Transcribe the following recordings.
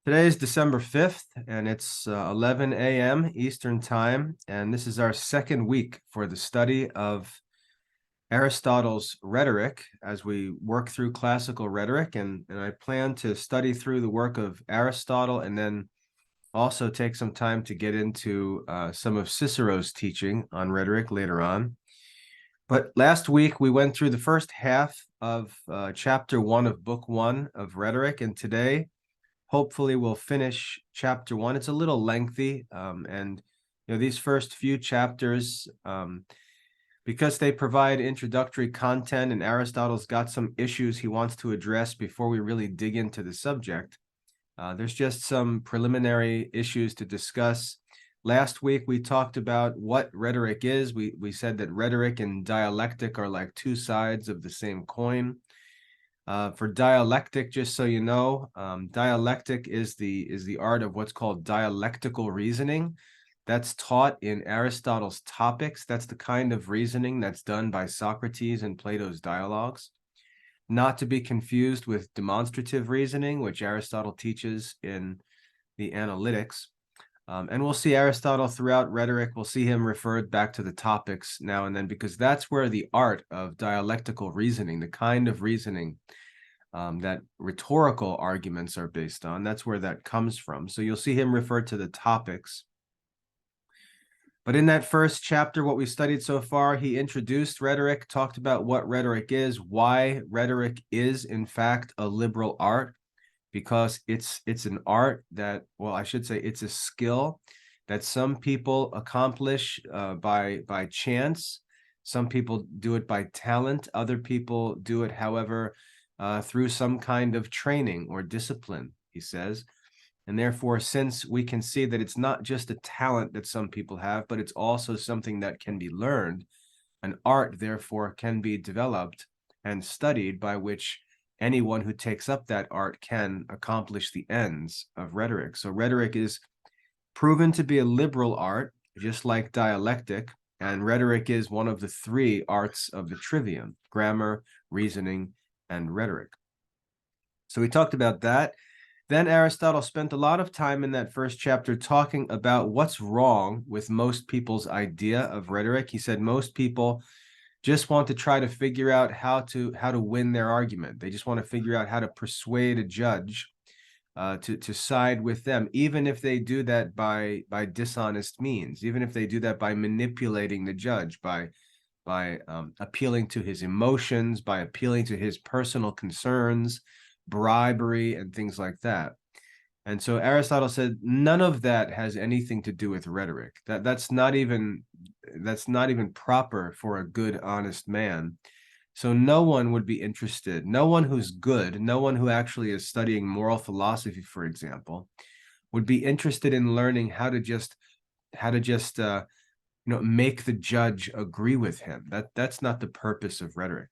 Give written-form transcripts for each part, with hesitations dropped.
Today is December 5th, and it's 11 a.m. Eastern Time, and this is our second week for the study of Aristotle's Rhetoric as we work through classical rhetoric, and I plan to study through the work of Aristotle and then also take some time to get into some of Cicero's teaching on rhetoric later on. But last week we went through the first half of chapter 1 of book 1 of Rhetoric, and today hopefully we'll finish chapter 1. It's a little lengthy, and these first few chapters, because they provide introductory content and Aristotle's got some issues he wants to address before we really dig into the subject. There's just some preliminary issues to discuss. Last week we talked about what rhetoric is. We said that rhetoric and dialectic are like two sides of the same coin. For dialectic, just so you know, dialectic is the art of what's called dialectical reasoning. That's taught in Aristotle's Topics. That's the kind of reasoning that's done by Socrates in Plato's dialogues. Not to be confused with demonstrative reasoning, which Aristotle teaches in the Analytics. And we'll see Aristotle throughout rhetoric. We'll see him referred back to the Topics now and then, because that's where the art of dialectical reasoning, the kind of reasoning that rhetorical arguments are based on, that's where that comes from. So you'll see him referred to the Topics. But in that first chapter, what we studied so far, he introduced rhetoric, talked about what rhetoric is, why rhetoric is, in fact, a liberal art, because it's an art that, well, I should say it's a skill that some people accomplish by chance. Some people do it by talent. Other people do it, however, through some kind of training or discipline, he says. And therefore, since we can see that it's not just a talent that some people have, but it's also something that can be learned, an art, therefore, can be developed and studied by which anyone who takes up that art can accomplish the ends of rhetoric. So rhetoric is proven to be a liberal art, just like dialectic, and rhetoric is one of the three arts of the trivium: grammar, reasoning, and rhetoric. So we talked about that. Then Aristotle spent a lot of time in that first chapter talking about what's wrong with most people's idea of rhetoric. He said most people just want to try to figure out how to win their argument. They just want to figure out how to persuade a judge to side with them, even if they do that by dishonest means, even if they do that by manipulating the judge, by appealing to his emotions, by appealing to his personal concerns, bribery, and things like that. And so Aristotle said none of that has anything to do with rhetoric. That's not even proper for a good, honest man. So no one would be interested. No one who's good, no one who actually is studying moral philosophy, for example, would be interested in learning how to just make the judge agree with him. That's not the purpose of rhetoric.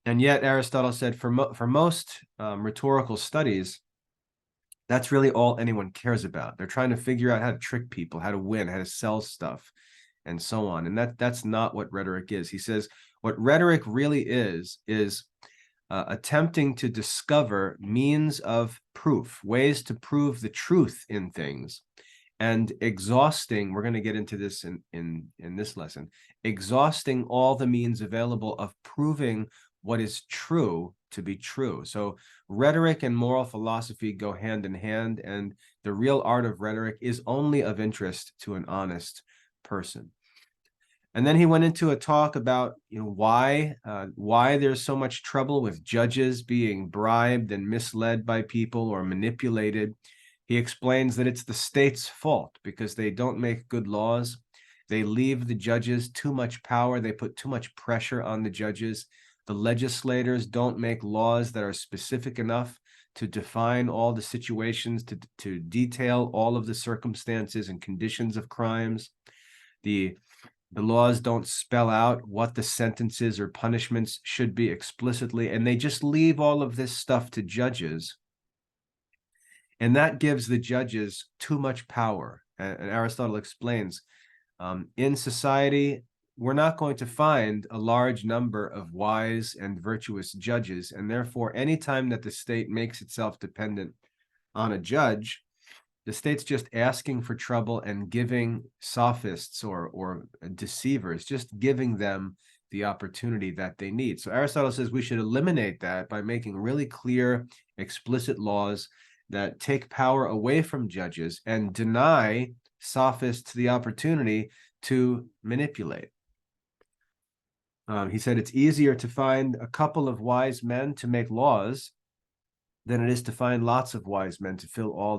And yet Aristotle said for most rhetorical studies, that's really all anyone cares about. They're trying to figure out how to trick people, how to win, how to sell stuff, and so on. And that's not what rhetoric is. He says what rhetoric really is attempting to discover means of proof, ways to prove the truth in things, and exhausting, we're going to get into this in this lesson, exhausting all the means available of proving what is true to be true. So rhetoric and moral philosophy go hand in hand, and the real art of rhetoric is only of interest to an honest person. And then he went into a talk about why there's so much trouble with judges being bribed and misled by people or manipulated. He explains that it's the state's fault because they don't make good laws. They leave the judges too much power. They put too much pressure on the judges. The legislators don't make laws that are specific enough to define all the situations, to detail all of the circumstances and conditions of crimes. The laws don't spell out what the sentences or punishments should be explicitly, and they just leave all of this stuff to judges. And that gives the judges too much power. And Aristotle explains, in society, we're not going to find a large number of wise and virtuous judges. And therefore, anytime that the state makes itself dependent on a judge, the state's just asking for trouble and giving sophists or deceivers, just giving them the opportunity that they need. So Aristotle says we should eliminate that by making really clear, explicit laws that take power away from judges and deny sophists the opportunity to manipulate. He said it's easier to find a couple of wise men to make laws than it is to find lots of wise men to fill all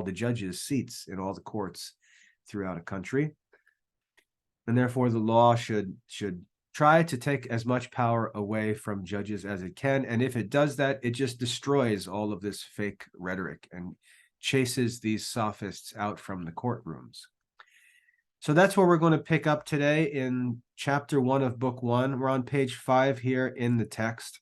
the judges' seats in all the courts throughout a country. And therefore, the law should try to take as much power away from judges as it can. And if it does that, it just destroys all of this fake rhetoric and chases these sophists out from the courtrooms. So that's where we're going to pick up today in chapter 1 of book 1. We're on page 5 here in the text.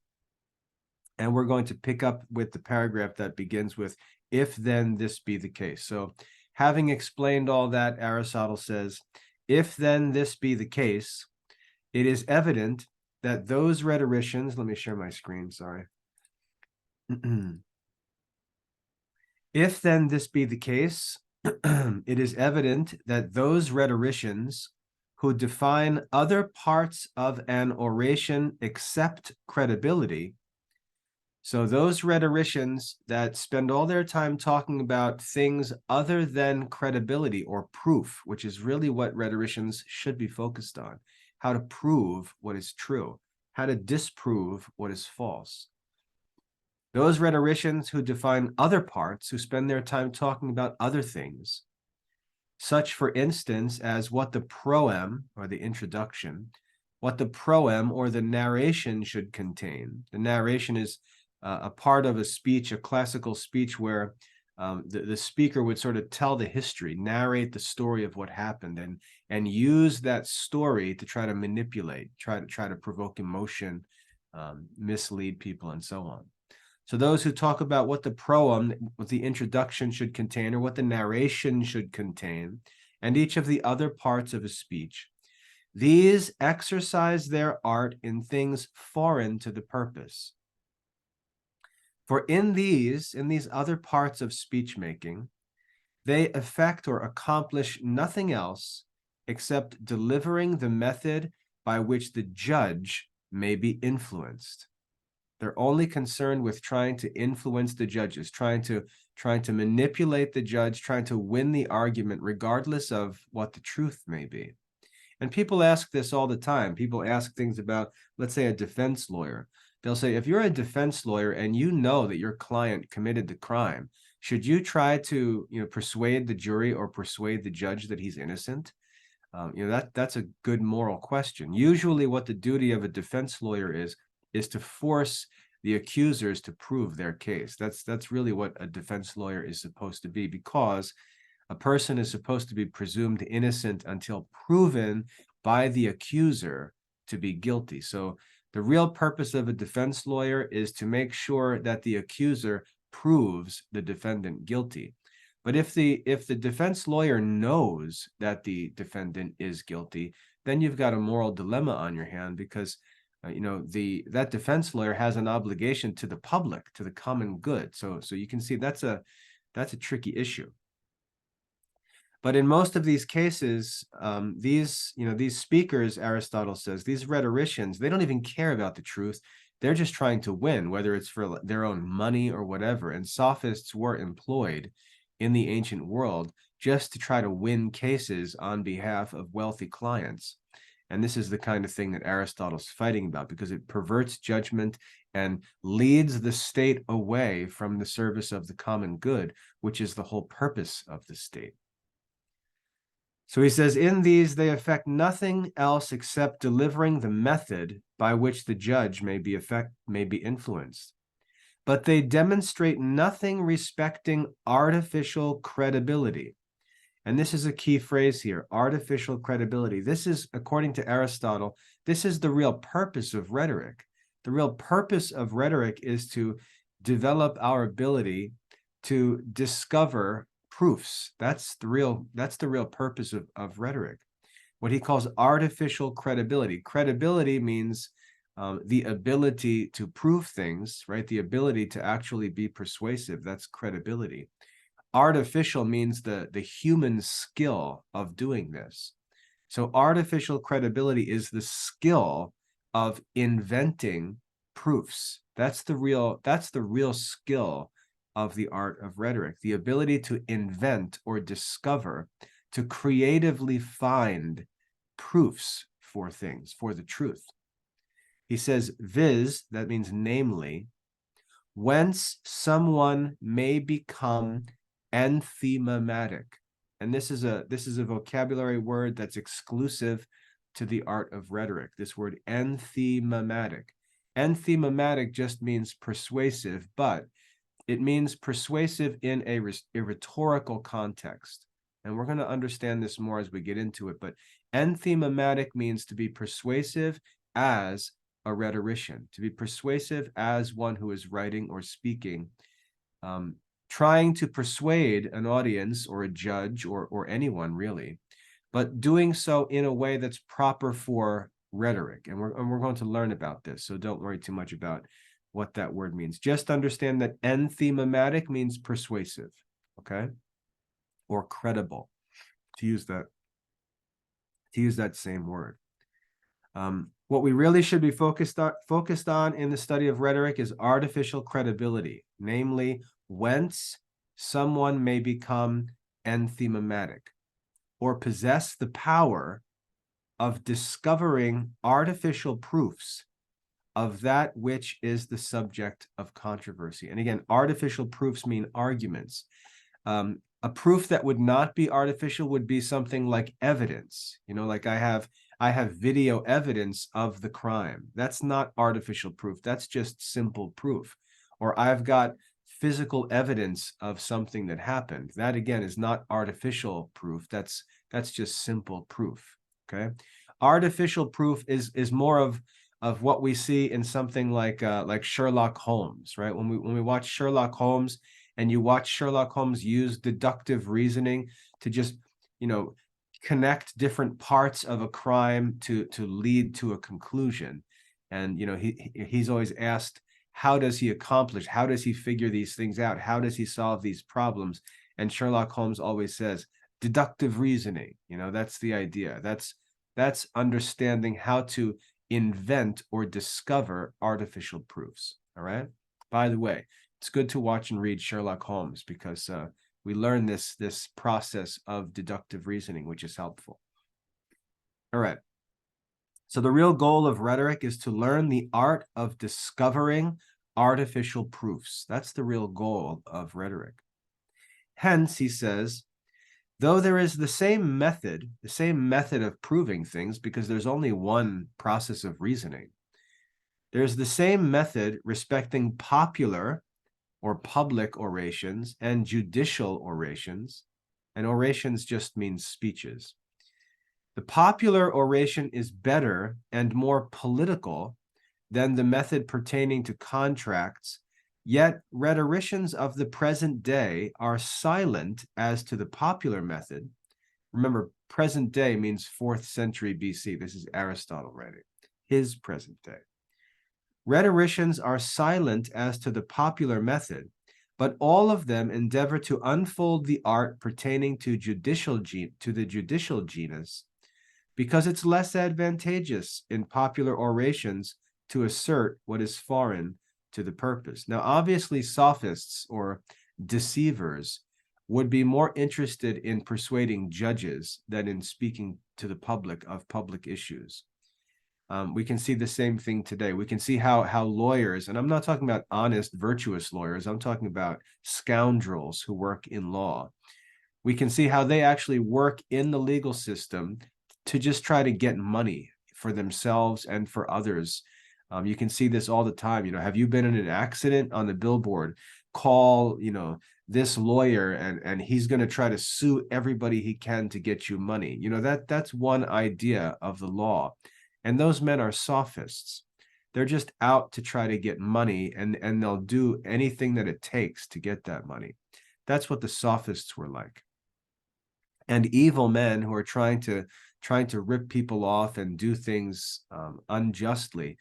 And we're going to pick up with the paragraph that begins with, if then this be the case. So having explained all that, Aristotle says, if then this be the case, it is evident that those rhetoricians, let me share my screen, sorry. If then this be the case, it is evident that those rhetoricians who define other parts of an oration except credibility, so those rhetoricians that spend all their time talking about things other than credibility or proof, which is really what rhetoricians should be focused on, how to prove what is true, how to disprove what is false. Those rhetoricians who define other parts, who spend their time talking about other things, such, for instance, as what the proem, or the introduction, what the proem or the narration should contain. The narration is a part of a speech, a classical speech, where the speaker would sort of tell the history, narrate the story of what happened, and use that story to try to manipulate, try to provoke emotion, mislead people, and so on. So those who talk about what the proem, what the introduction should contain, or what the narration should contain, and each of the other parts of a speech, these exercise their art in things foreign to the purpose. For in these other parts of speech making, they effect or accomplish nothing else except delivering the method by which the judge may be influenced. They're only concerned with trying to influence the judges, trying to manipulate the judge, trying to win the argument, regardless of what the truth may be. And people ask this all the time. People ask things about, let's say, a defense lawyer. They'll say, if you're a defense lawyer and you know that your client committed the crime, should you try to, persuade the jury or persuade the judge that he's innocent? That's a good moral question. Usually what the duty of a defense lawyer is to force the accusers to prove their case. That's really what a defense lawyer is supposed to be, because a person is supposed to be presumed innocent until proven by the accuser to be guilty. So the real purpose of a defense lawyer is to make sure that the accuser proves the defendant guilty. But if the defense lawyer knows that the defendant is guilty, then you've got a moral dilemma on your hand, because that defense lawyer has an obligation to the public, to the common good. So you can see that's a tricky issue. But in most of these cases, these speakers, Aristotle says, these rhetoricians, they don't even care about the truth. They're just trying to win, whether it's for their own money or whatever. And sophists were employed in the ancient world just to try to win cases on behalf of wealthy clients. And this is the kind of thing that Aristotle's fighting about, because it perverts judgment and leads the state away from the service of the common good, which is the whole purpose of the state. So he says, in these they effect nothing else except delivering the method by which the judge may be influenced. But they demonstrate nothing respecting artificial credibility. And this is a key phrase here, artificial credibility. This is, according to Aristotle, this is the real purpose of rhetoric. The real purpose of rhetoric is to develop our ability to discover proofs. That's the real purpose of rhetoric. What he calls artificial credibility. Credibility means The ability to prove things, right? The ability to actually be persuasive, that's credibility. Artificial means the human skill of doing this. So artificial credibility is the skill of inventing proofs. That's the real skill of the art of rhetoric, the ability to invent or discover, to creatively find proofs for things, for the truth. He says, viz, that means namely, whence someone may become enthematic. And this is a vocabulary word that's exclusive to the art of rhetoric. This word enthematic. Enthematic just means persuasive, but it means persuasive in a rhetorical context. And we're going to understand this more as we get into it. But enthematic means to be persuasive as a rhetorician, to be persuasive as one who is writing or speaking, trying to persuade an audience or a judge or anyone really, but doing so in a way that's proper for rhetoric. And we're going to learn about this, so don't worry too much about what that word means. Just understand that enthematic means persuasive, okay? Or credible, to use that same word. What we really should be focused on in the study of rhetoric is artificial credibility, namely, whence someone may become enthematic or possess the power of discovering artificial proofs of that which is the subject of controversy. And again, artificial proofs mean arguments. A proof that would not be artificial would be something like evidence. Like I have video evidence of the crime. That's not artificial proof. That's just simple proof. Or I've got physical evidence of something that happened. That again is not artificial proof. That's just simple proof. Okay. Artificial proof is more of what we see in something like Sherlock Holmes, right? When we watch Sherlock Holmes, and you watch Sherlock Holmes use deductive reasoning to just, connect different parts of a crime to lead to a conclusion. And, he's always asked, how does he figure these things out? How does he solve these problems? And Sherlock Holmes always says, deductive reasoning. That's the idea. That's understanding how to invent or discover artificial proofs. All right. By the way, it's good to watch and read Sherlock Holmes because we learn this process of deductive reasoning, which is helpful. All right. So the real goal of rhetoric is to learn the art of discovering artificial proofs. That's the real goal of rhetoric. Hence, he says, though there is the same method of proving things, because there's only one process of reasoning, there's the same method respecting popular or public orations and judicial orations, and orations just means speeches. The popular oration is better and more political than the method pertaining to contracts, yet rhetoricians of the present day are silent as to the popular method. Remember, present day means 4th century BC. This is Aristotle writing, his present day. Rhetoricians are silent as to the popular method, but all of them endeavor to unfold the art pertaining to the judicial genus, because it's less advantageous in popular orations to assert what is foreign to the purpose. Now, obviously, sophists or deceivers would be more interested in persuading judges than in speaking to the public of public issues. We can see the same thing today. We can see how lawyers, and I'm not talking about honest, virtuous lawyers, I'm talking about scoundrels who work in law. We can see how they actually work in the legal system to just try to get money for themselves and for others. You can see this all the time. Have you been in an accident? On the billboard, call, this lawyer and he's going to try to sue everybody he can to get you money. That's one idea of the law. And those men are sophists. They're just out to try to get money, and they'll do anything that it takes to get that money. That's what the sophists were like. And evil men who are trying to rip people off and do things unjustly,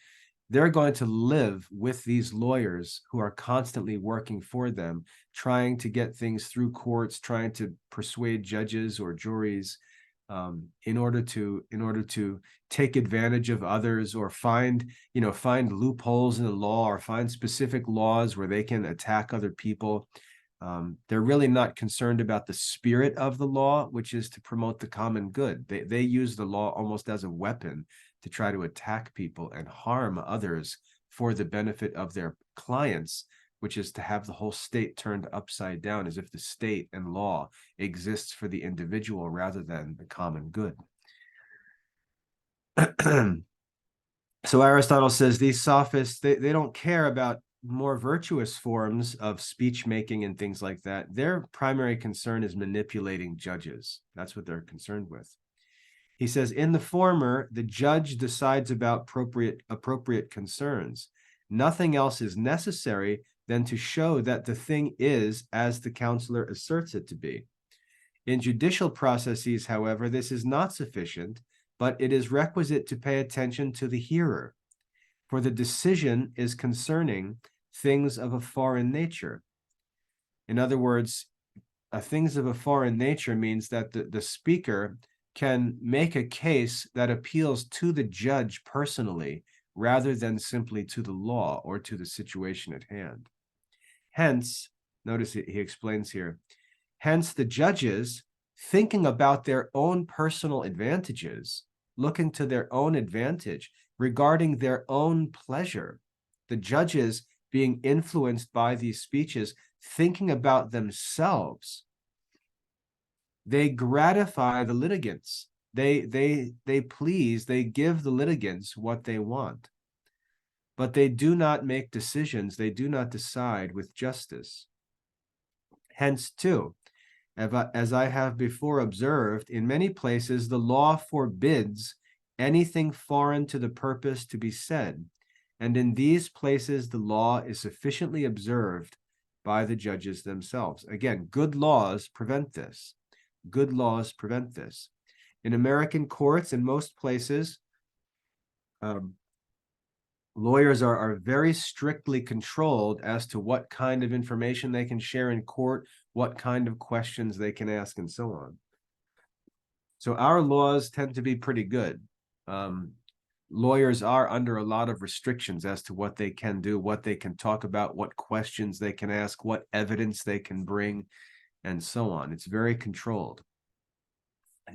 they're going to live with these lawyers who are constantly working for them, trying to get things through courts, trying to persuade judges or juries, in order to take advantage of others, or find loopholes in the law, or find specific laws where they can attack other people. They're really not concerned about the spirit of the law, which is to promote the common good. They use the law almost as a weapon to try to attack people and harm others for the benefit of their clients, which is to have the whole state turned upside down, as if the state and law exists for the individual rather than the common good. So Aristotle says these sophists, they don't care about more virtuous forms of speech making and things like that. Their primary concern is manipulating judges. That's what they're concerned with. He says, in the former, the judge decides about appropriate concerns. Nothing else is necessary than to show that the thing is as the counselor asserts it to be. In judicial processes, however, this is not sufficient, but it is requisite to pay attention to the hearer, for the decision is concerning things of a foreign nature. In other words, things of a foreign nature means that the speaker can make a case that appeals to the judge personally, rather than simply to the law or to the situation at hand. Hence, notice he explains here, hence the judges, thinking about their own personal advantages, looking to their own advantage, regarding their own pleasure, the judges being influenced by these speeches, thinking about themselves, they gratify the litigants. They please, they give the litigants what they want. But they do not make decisions, they do not decide with justice. Hence, too, as I have before observed, in many places the law forbids anything foreign to the purpose to be said, and in these places the law is sufficiently observed by the judges themselves. Again, good laws prevent this. Good laws prevent this. In American courts, in most places, lawyers are very strictly controlled as to what kind of information they can share in court, what kind of questions they can ask, and so on. So our laws tend to be pretty good. Lawyers are under a lot of restrictions as to what they can do, what they can talk about, what questions they can ask, what evidence they can bring, and so on. It's very controlled.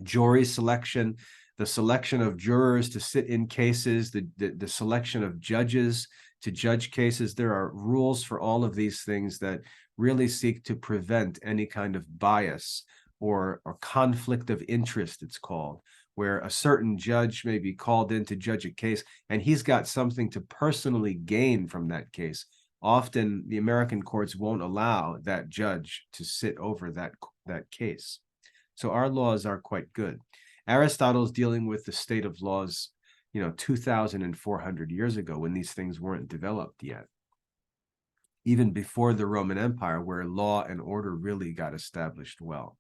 Jury selection, the selection of jurors to sit in cases, the selection of judges to judge cases. There are rules for all of these things that really seek to prevent any kind of bias or conflict of interest, it's called, where a certain judge may be called in to judge a case and he's got something to personally gain from that case. Often the American courts won't allow that judge to sit over that case. So our laws are quite good. Aristotle's dealing with the state of laws, 2,400 years ago, when these things weren't developed yet. Even before the Roman Empire, where law and order really got established well.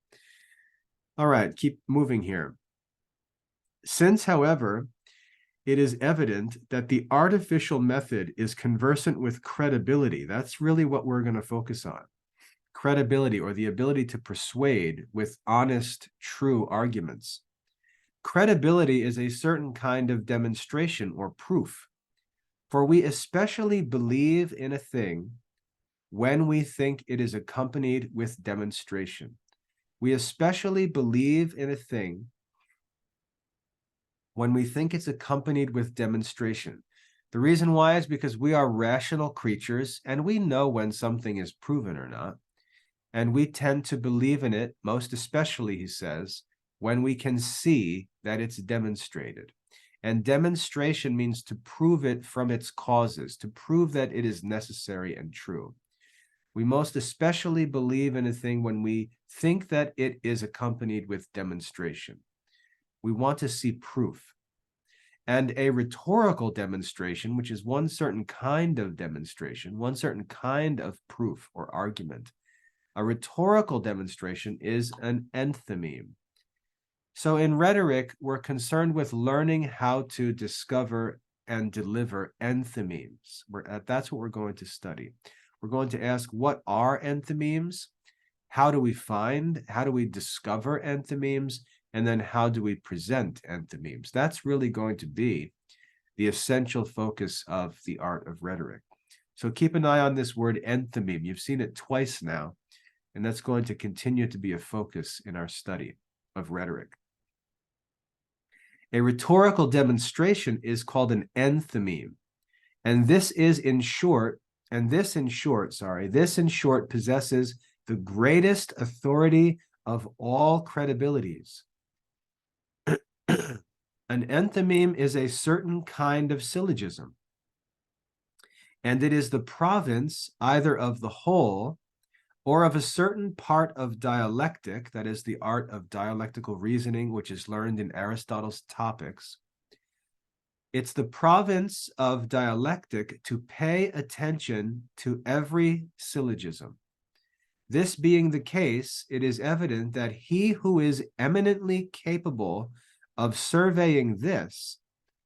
All right, keep moving here. Since, however, it is evident that the artificial method is conversant with credibility, that's really what we're going to focus on. Credibility, or the ability to persuade with honest, true arguments. Credibility is a certain kind of demonstration or proof, for we especially believe in a thing when we think it is accompanied with demonstration. We especially believe in a thing when we think it's accompanied with demonstration. The reason why is because we are rational creatures and we know when something is proven or not. And we tend to believe in it, most especially, he says, when we can see that it's demonstrated. And demonstration means to prove it from its causes, to prove that it is necessary and true. We most especially believe in a thing when we think that it is accompanied with demonstration. We want to see proof. And a rhetorical demonstration, which is one certain kind of demonstration, one certain kind of proof or argument. A rhetorical demonstration is an enthymeme. So in rhetoric, we're concerned with learning how to discover and deliver enthymemes. That's what we're going to study. We're going to ask, what are enthymemes? How do we discover enthymemes? And then how do we present enthymemes? That's really going to be the essential focus of the art of rhetoric. So keep an eye on this word enthymeme. You've seen it twice now, and that's going to continue to be a focus in our study of rhetoric. A rhetorical demonstration is called an enthymeme. And this in short possesses the greatest authority of all credibilities. An enthymeme is a certain kind of syllogism, and it is the province either of the whole or of a certain part of dialectic, that is the art of dialectical reasoning, which is learned in Aristotle's Topics. It's the province of dialectic to pay attention to every syllogism. This being the case, it is evident that he who is eminently capable of surveying this,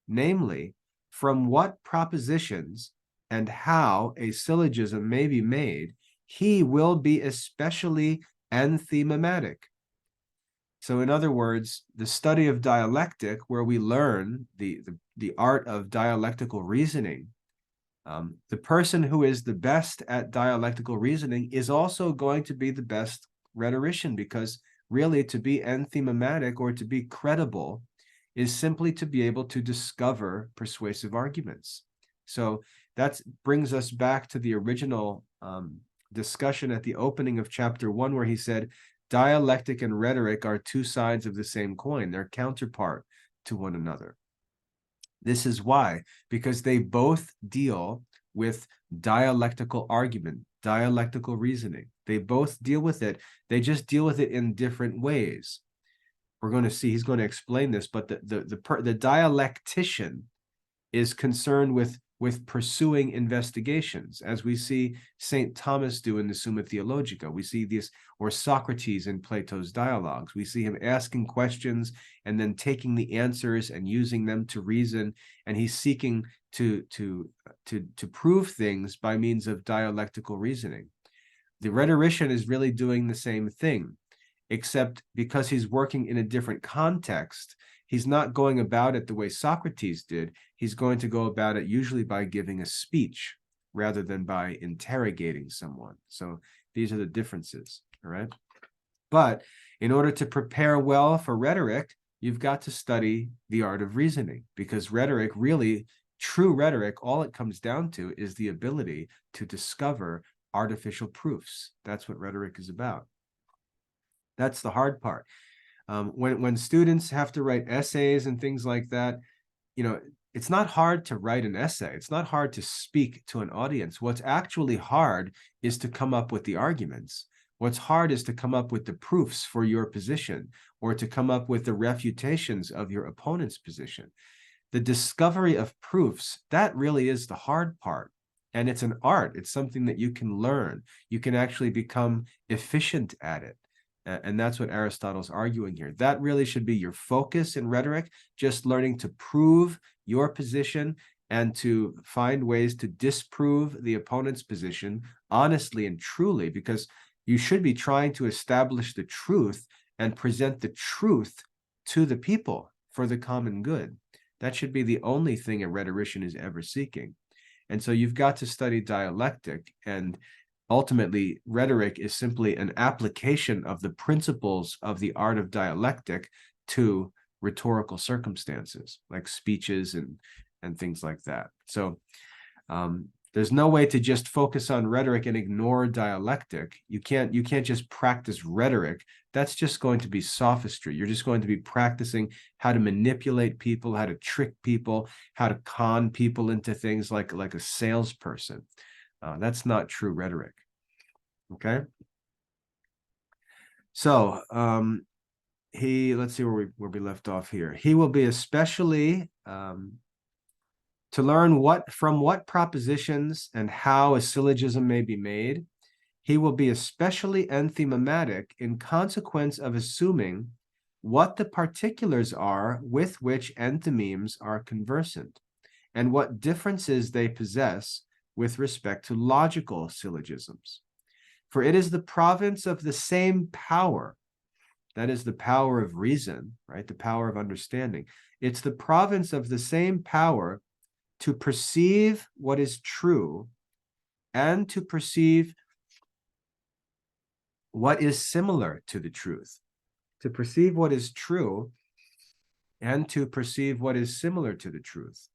namely, from what propositions and how a syllogism may be made, he will be especially enthymematic. So in other words, the study of dialectic, where we learn the art of dialectical reasoning, the person who is the best at dialectical reasoning is also going to be the best rhetorician, because really to be enthymematic or to be credible is simply to be able to discover persuasive arguments. So that brings us back to the original discussion at the opening of chapter 1, where he said, dialectic and rhetoric are two sides of the same coin. They're counterpart to one another. This is why, because they both deal with dialectical argument, dialectical reasoning. They both deal with it. They just deal with it in different ways. We're going to see, he's going to explain this, but the dialectician is concerned with pursuing investigations, as we see St. Thomas do in the Summa Theologica. We see this, or Socrates in Plato's dialogues. We see him asking questions and then taking the answers and using them to reason, and he's seeking to prove things by means of dialectical reasoning. The rhetorician is really doing the same thing, except because he's working in a different context, he's not going about it the way Socrates did. He's going to go about it usually by giving a speech rather than by interrogating someone. So these are the differences, all right? But in order to prepare well for rhetoric, you've got to study the art of reasoning, because rhetoric, really, true rhetoric, all it comes down to is the ability to discover artificial proofs. That's what rhetoric is about. That's the hard part. When students have to write essays and things like that, it's not hard to write an essay. It's not hard to speak to an audience. What's actually hard is to come up with the arguments. What's hard is to come up with the proofs for your position, or to come up with the refutations of your opponent's position. The discovery of proofs, that really is the hard part. And it's an art. It's something that you can learn. You can actually become efficient at it. And that's what Aristotle's arguing here. That really should be your focus in rhetoric, just learning to prove your position and to find ways to disprove the opponent's position honestly and truly, because you should be trying to establish the truth and present the truth to the people for the common good. That should be the only thing a rhetorician is ever seeking. And so you've got to study dialectic, and ultimately, rhetoric is simply an application of the principles of the art of dialectic to rhetorical circumstances, like speeches and things like that. So there's no way to just focus on rhetoric and ignore dialectic. You can't just practice rhetoric. That's just going to be sophistry. You're just going to be practicing how to manipulate people, how to trick people, how to con people into things like a salesperson. That's not true rhetoric. Okay. So let's see where we left off here. He will be especially to learn from what propositions and how a syllogism may be made. He will be especially enthymematic in consequence of assuming what the particulars are with which enthymemes are conversant, and what differences they possess with respect to logical syllogisms. For it is the province of the same power, that is the power of reason, right? The power of understanding. It's the province of the same power to perceive what is true and to perceive what is similar to the truth. To perceive what is true and to perceive what is similar to the truth.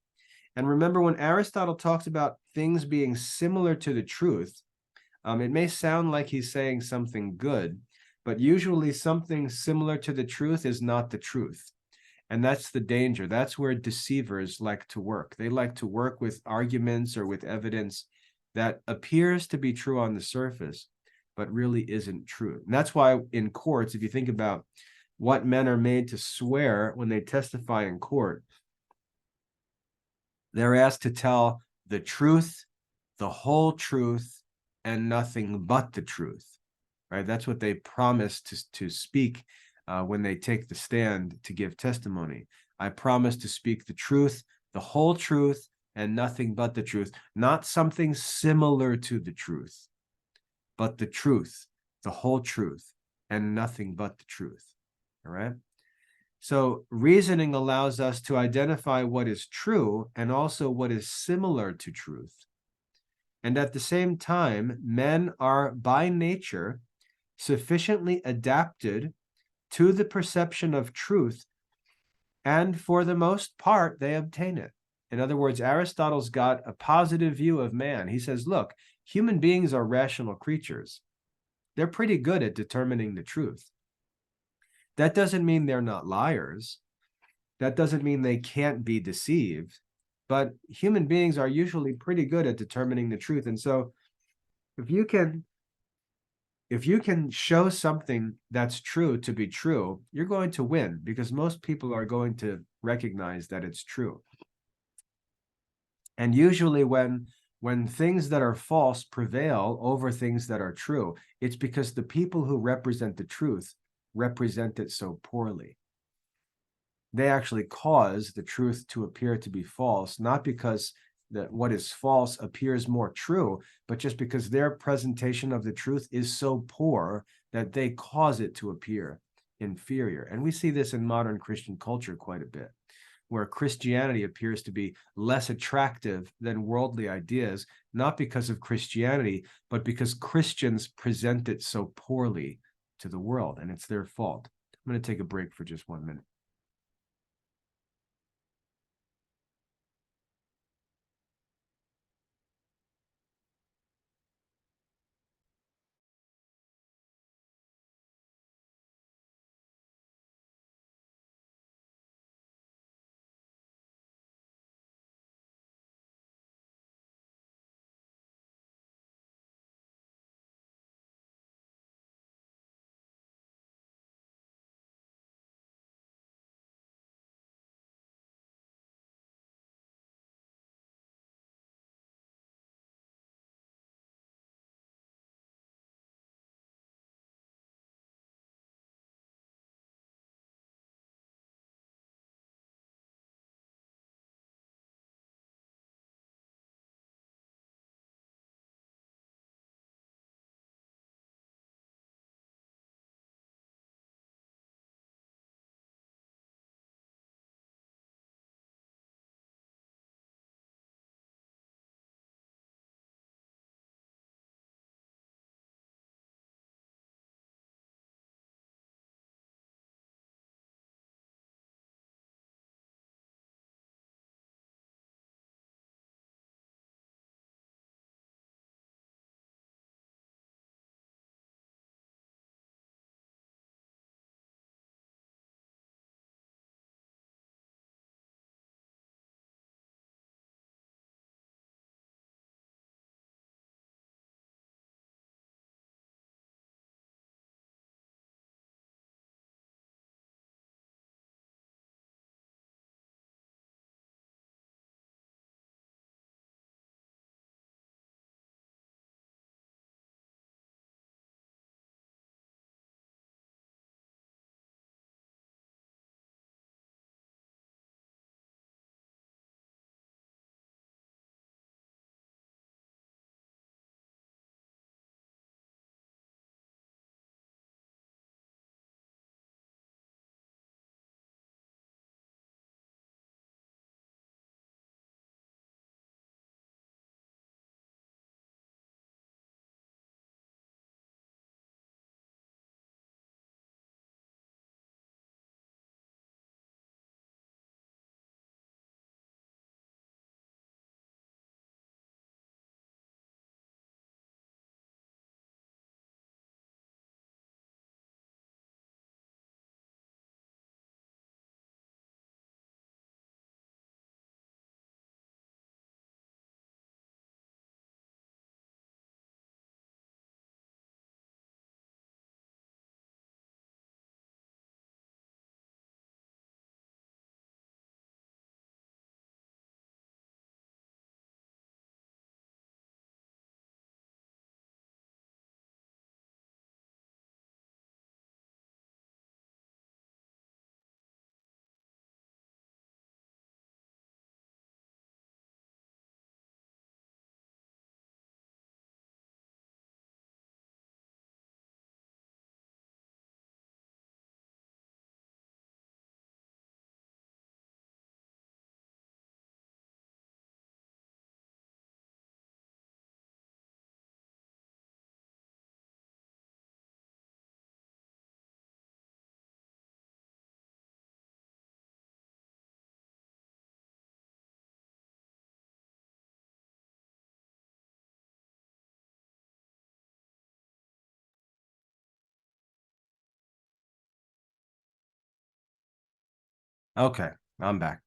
And remember, when Aristotle talks about things being similar to the truth, it may sound like he's saying something good, but usually something similar to the truth is not the truth. And that's the danger. That's where deceivers like to work. They like to work with arguments or with evidence that appears to be true on the surface, but really isn't true. And that's why in courts, if you think about what men are made to swear when they testify in court, they're asked to tell the truth, the whole truth, and nothing but the truth, right? That's what they promise to speak when they take the stand to give testimony. I promise to speak the truth, the whole truth, and nothing but the truth, not something similar to the truth, but the truth, the whole truth, and nothing but the truth, all right? So reasoning allows us to identify what is true and also what is similar to truth. And at the same time, men are by nature sufficiently adapted to the perception of truth, and for the most part, they obtain it. In other words, Aristotle's got a positive view of man. He says, look, human beings are rational creatures. They're pretty good at determining the truth. That doesn't mean they're not liars. That doesn't mean they can't be deceived, but human beings are usually pretty good at determining the truth. And so if you can show something that's true to be true, you're going to win because most people are going to recognize that it's true. And usually when things that are false prevail over things that are true, it's because the people who represent the truth represent it so poorly. They actually cause the truth to appear to be false, not because that what is false appears more true, but just because their presentation of the truth is so poor that they cause it to appear inferior. And we see this in modern Christian culture quite a bit, where Christianity appears to be less attractive than worldly ideas, not because of Christianity, but because Christians present it so poorly to the world, and it's their fault. I'm going to take a break for just 1 minute. Okay, I'm back.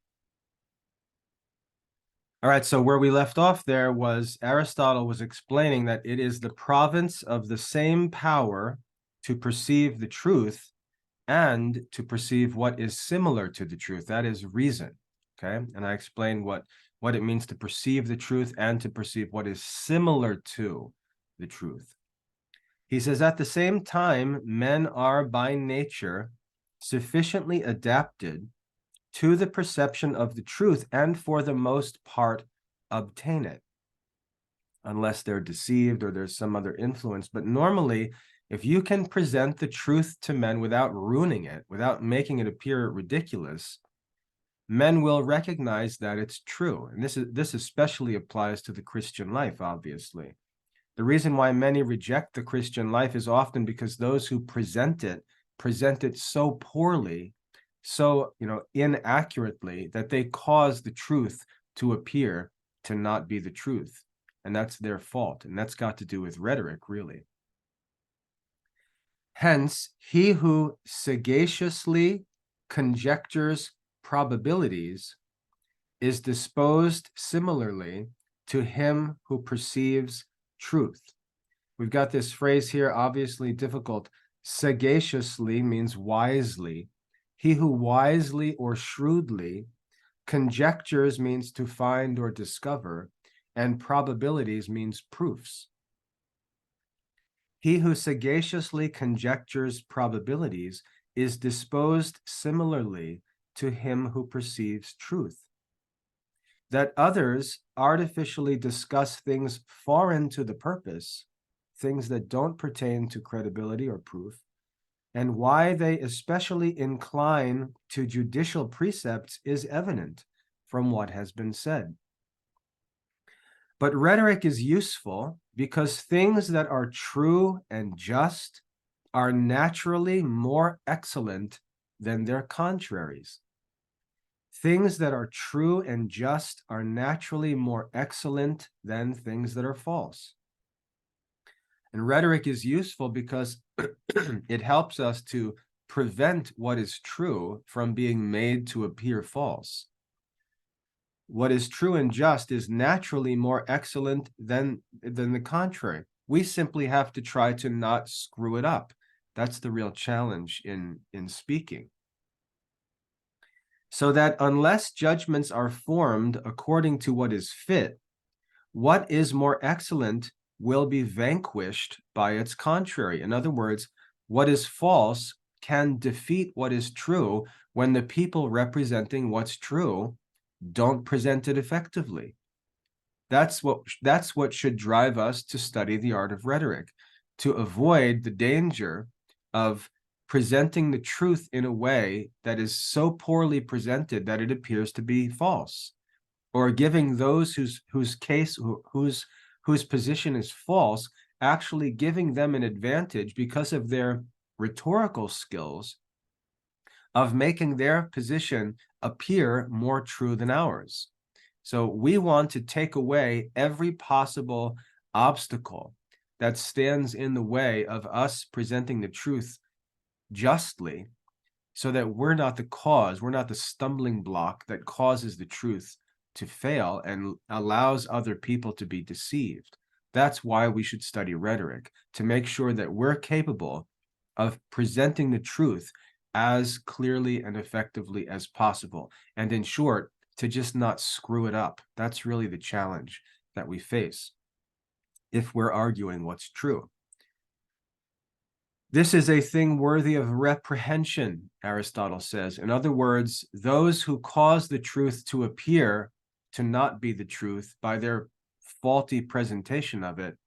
All right, so where we left off there was Aristotle was explaining that it is the province of the same power to perceive the truth and to perceive what is similar to the truth. That is reason. Okay, and I explained what it means to perceive the truth and to perceive what is similar to the truth. He says, at the same time, men are by nature sufficiently adapted to the perception of the truth and for the most part obtain it, unless they're deceived or there's some other influence. But normally, if you can present the truth to men without ruining it, without making it appear ridiculous, men will recognize that it's true. And this especially applies to the Christian life, obviously. The reason why many reject the Christian life is often because those who present it so poorly, so inaccurately, that they cause the truth to appear to not be the truth. And that's their fault. And that's got to do with rhetoric, really. Hence, he who sagaciously conjectures probabilities is disposed similarly to him who perceives truth. We've got this phrase here, obviously difficult. Sagaciously means wisely. He who wisely or shrewdly conjectures means to find or discover, and probabilities means proofs. He who sagaciously conjectures probabilities is disposed similarly to him who perceives truth. That others artificially discuss things foreign to the purpose, things that don't pertain to credibility or proof, and why they especially incline to judicial precepts is evident from what has been said. But rhetoric is useful because things that are true and just are naturally more excellent than their contraries. Things that are true and just are naturally more excellent than things that are false. And rhetoric is useful because it helps us to prevent what is true from being made to appear false. What is true and just is naturally more excellent than the contrary. We simply have to try to not screw it up. That's the real challenge in speaking. So that unless judgments are formed according to what is fit, what is more excellent will be vanquished by its contrary. In other words, what is false can defeat what is true when the people representing what's true don't present it effectively. That's what should drive us to study the art of rhetoric, to avoid the danger of presenting the truth in a way that is so poorly presented that it appears to be false, or giving those whose position is false, actually giving them an advantage because of their rhetorical skills of making their position appear more true than ours. So we want to take away every possible obstacle that stands in the way of us presenting the truth justly, so that we're not the stumbling block that causes the truth to fail and allows other people to be deceived. That's why we should study rhetoric, to make sure that we're capable of presenting the truth as clearly and effectively as possible. And in short, to just not screw it up. That's really the challenge that we face if we're arguing what's true. This is a thing worthy of reprehension, Aristotle says. In other words, those who cause the truth to appear to not be the truth by their faulty presentation of it,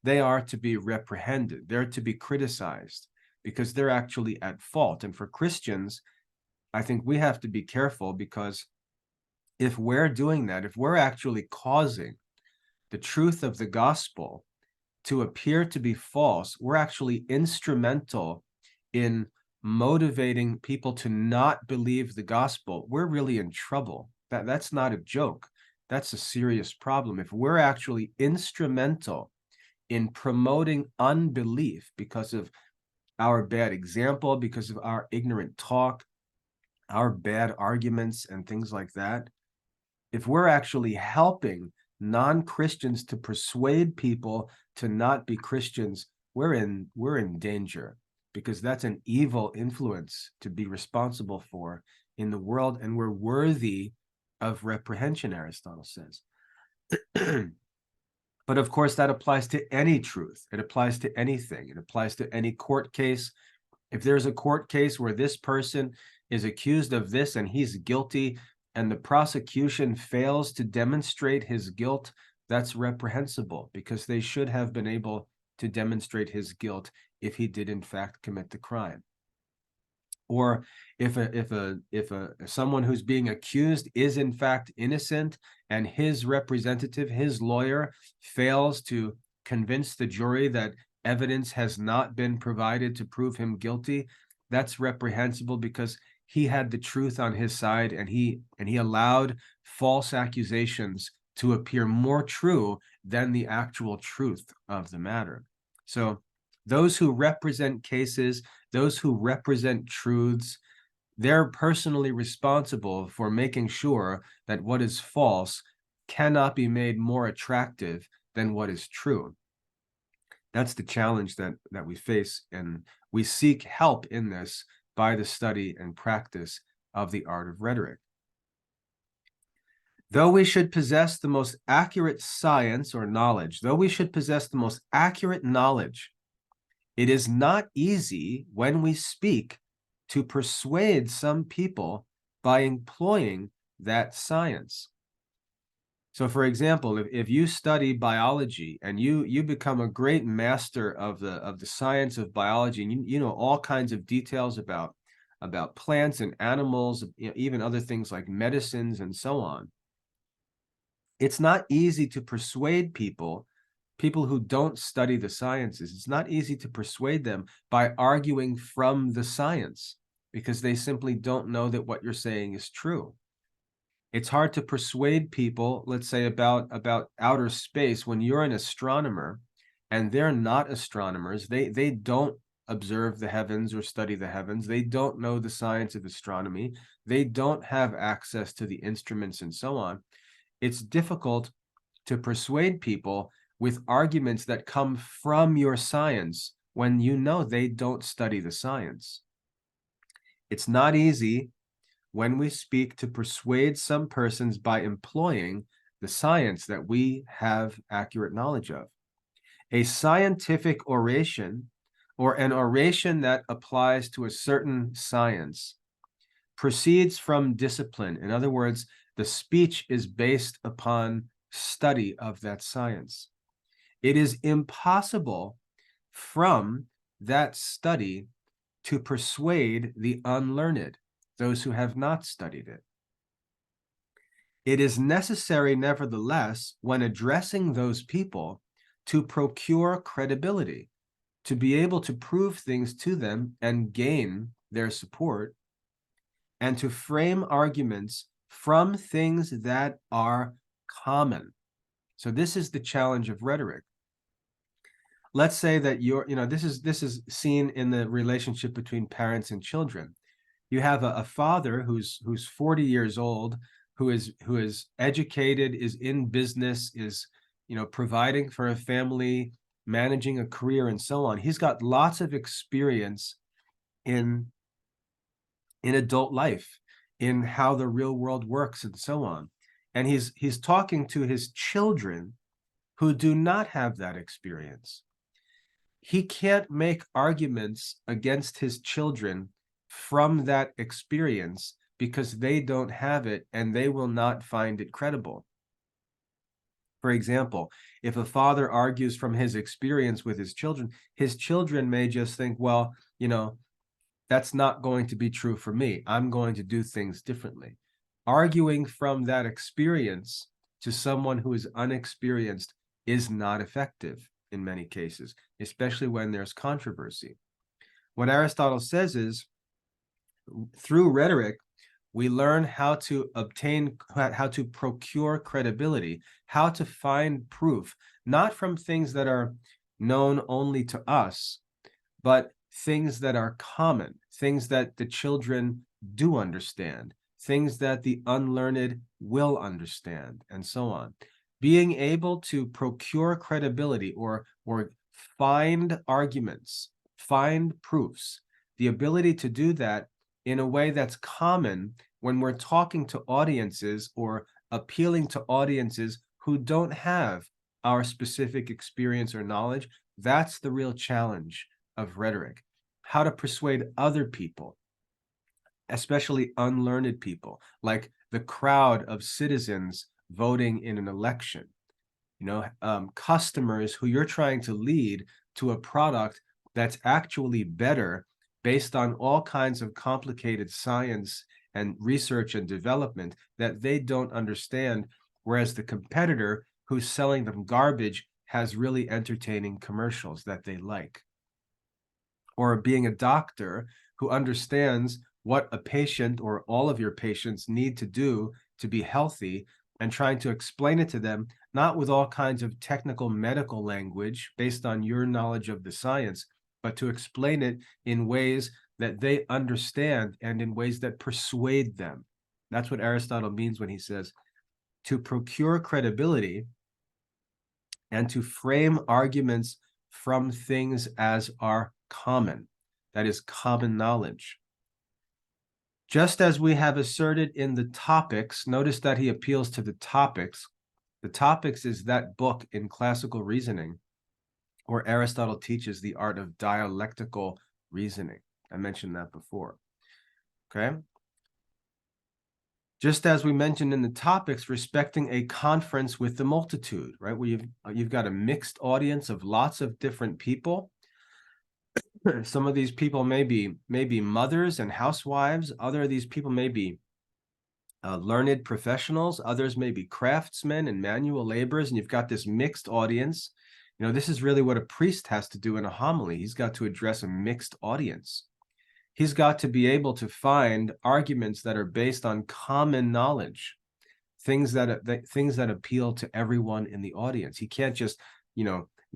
they are to be reprehended. They're to be criticized because they're actually at fault. And for Christians, I think we have to be careful, because if we're doing that, if we're actually causing the truth of the gospel to appear to be false, we're actually instrumental in motivating people to not believe the gospel. We're really in trouble. That's not a joke. That's a serious problem. If we're actually instrumental in promoting unbelief because of our bad example, because of our ignorant talk, our bad arguments and things like that, if we're actually helping non-Christians to persuade people to not be Christians, we're in danger, because that's an evil influence to be responsible for in the world, and we're worthy of reprehension, Aristotle says. But of course, that applies to any truth. It applies to anything. It applies to any court case. If there's a court case where this person is accused of this and he's guilty, and the prosecution fails to demonstrate his guilt, that's reprehensible, because they should have been able to demonstrate his guilt if he did in fact commit the crime. Or if someone who's being accused is in fact innocent, and his representative, his lawyer, fails to convince the jury that evidence has not been provided to prove him guilty, that's reprehensible, because he had the truth on his side, and he allowed false accusations to appear more true than the actual truth of the matter. So those who represent cases, those who represent truths, they're personally responsible for making sure that what is false cannot be made more attractive than what is true. That's the challenge that we face, and we seek help in this by the study and practice of the art of rhetoric. Though we should possess the most accurate science or knowledge, though we should possess the most accurate knowledge, it is not easy when we speak to persuade some people by employing that science. So, for example, if you study biology and you become a great master of the science of biology, and you know all kinds of details about plants and animals, even other things like medicines and so on, it's not easy to persuade people who don't study the sciences. It's not easy to persuade them by arguing from the science, because they simply don't know that what you're saying is true. It's hard to persuade people, let's say, about outer space, when you're an astronomer and they're not astronomers. They don't observe the heavens or study the heavens. They don't know the science of astronomy. They don't have access to the instruments and so on. It's difficult to persuade people with arguments that come from your science when you know they don't study the science. It's not easy when we speak to persuade some persons by employing the science that we have accurate knowledge of. A scientific oration, or an oration that applies to a certain science, proceeds from discipline. In other words, the speech is based upon study of that science. It is impossible from that study to persuade the unlearned, those who have not studied it. It is necessary, nevertheless, when addressing those people, to procure credibility, to be able to prove things to them and gain their support, and to frame arguments from things that are common. So this is the challenge of rhetoric. Let's say that this is seen in the relationship between parents and children. You have a father who's 40 years old, who is educated, is in business, is providing for a family, managing a career, and so on. He's got lots of experience in adult life, in how the real world works, and so on. And he's talking to his children who do not have that experience. He can't make arguments against his children from that experience, because they don't have it and they will not find it credible. For example, if a father argues from his experience with his children may just think, well, that's not going to be true for me. I'm going to do things differently. Arguing from that experience to someone who is unexperienced is not effective in many cases, especially when there's controversy. What Aristotle says is, through rhetoric, we learn how to procure credibility, how to find proof, not from things that are known only to us, but things that are common, things that the children do understand, things that the unlearned will understand, and so on. Being able to procure credibility or find arguments, find proofs, the ability to do that in a way that's common when we're talking to audiences or appealing to audiences who don't have our specific experience or knowledge, that's the real challenge of rhetoric. How to persuade other people, especially unlearned people, like the crowd of citizens voting in an election, customers who you're trying to lead to a product that's actually better based on all kinds of complicated science and research and development that they don't understand, whereas the competitor who's selling them garbage has really entertaining commercials that they like. Or being a doctor who understands what a patient or all of your patients need to do to be healthy and trying to explain it to them, not with all kinds of technical medical language based on your knowledge of the science, but to explain it in ways that they understand and in ways that persuade them. That's what Aristotle means when he says, to procure credibility and to frame arguments from things as are common, that is, common knowledge. Just as we have asserted in the Topics, notice that he appeals to the Topics. The Topics is that book in classical reasoning where Aristotle teaches the art of dialectical reasoning. I mentioned that before. Okay. Just as we mentioned in the Topics, respecting a conference with the multitude, right? Where you've got a mixed audience of lots of different people. Some of these people may be mothers and housewives. Other of these people may be learned professionals. Others may be craftsmen and manual laborers. And you've got this mixed audience. This is really what a priest has to do in a homily. He's got to address a mixed audience. He's got to be able to find arguments that are based on common knowledge, things that appeal to everyone in the audience. He can't just,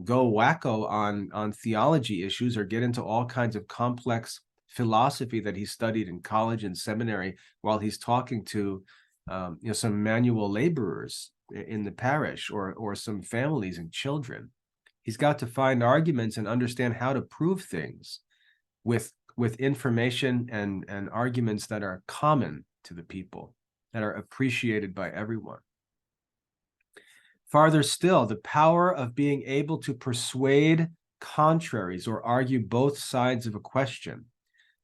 go wacko on theology issues or get into all kinds of complex philosophy that he studied in college and seminary while he's talking to some manual laborers in the parish or some families and children. He's got to find arguments and understand how to prove things with information and arguments that are common to the people, that are appreciated by everyone. Farther still, the power of being able to persuade contraries or argue both sides of a question,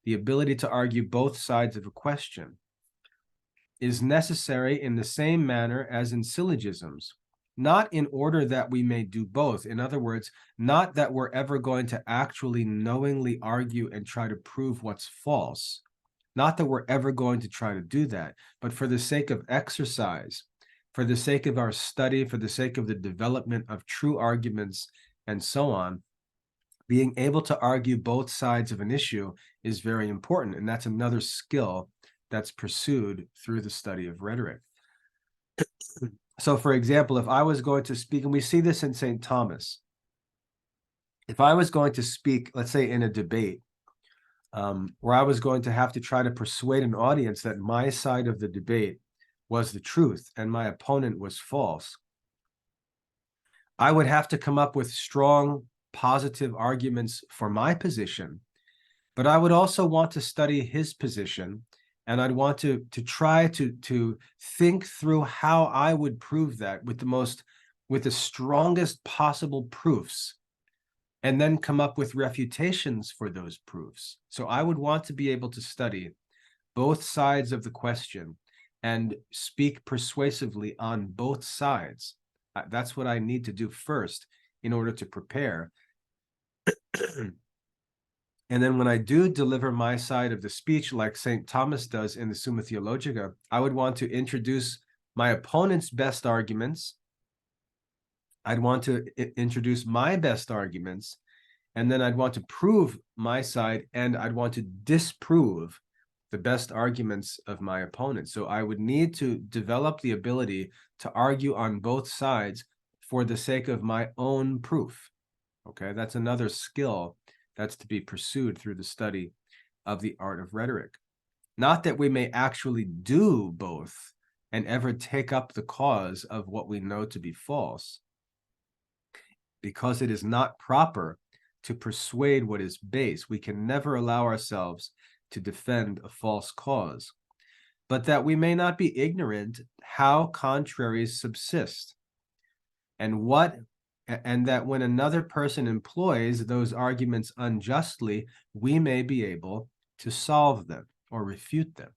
the ability to argue both sides of a question, is necessary in the same manner as in syllogisms, not in order that we may do both. In other words, not that we're ever going to actually knowingly argue and try to prove what's false, not that we're ever going to try to do that, but for the sake of exercise, for the sake of our study, for the sake of the development of true arguments, and so on, being able to argue both sides of an issue is very important. And that's another skill that's pursued through the study of rhetoric. So, for example, if I was going to speak, and we see this in St. Thomas, if I was going to speak, let's say in a debate, where I was going to have to try to persuade an audience that my side of the debate was the truth and my opponent was false, I would have to come up with strong, positive arguments for my position, but I would also want to study his position, and I'd want to try to think through how I would prove that with the strongest possible proofs, and then come up with refutations for those proofs. So I would want to be able to study both sides of the question and speak persuasively on both sides. That's what I need to do first in order to prepare. And then when I do deliver my side of the speech, like St. Thomas does in the Summa Theologica, I would want to introduce my opponent's best arguments. I'd want to introduce my best arguments, and then I'd want to prove my side, and I'd want to disprove the best arguments of my opponent. So I would need to develop the ability to argue on both sides for the sake of my own proof. Okay, that's another skill that's to be pursued through the study of the art of rhetoric. Not that we may actually do both and ever take up the cause of what we know to be false, because it is not proper to persuade what is base. We can never allow ourselves to defend a false cause, but that we may not be ignorant how contraries subsist, and that when another person employs those arguments unjustly, we may be able to solve them or refute them.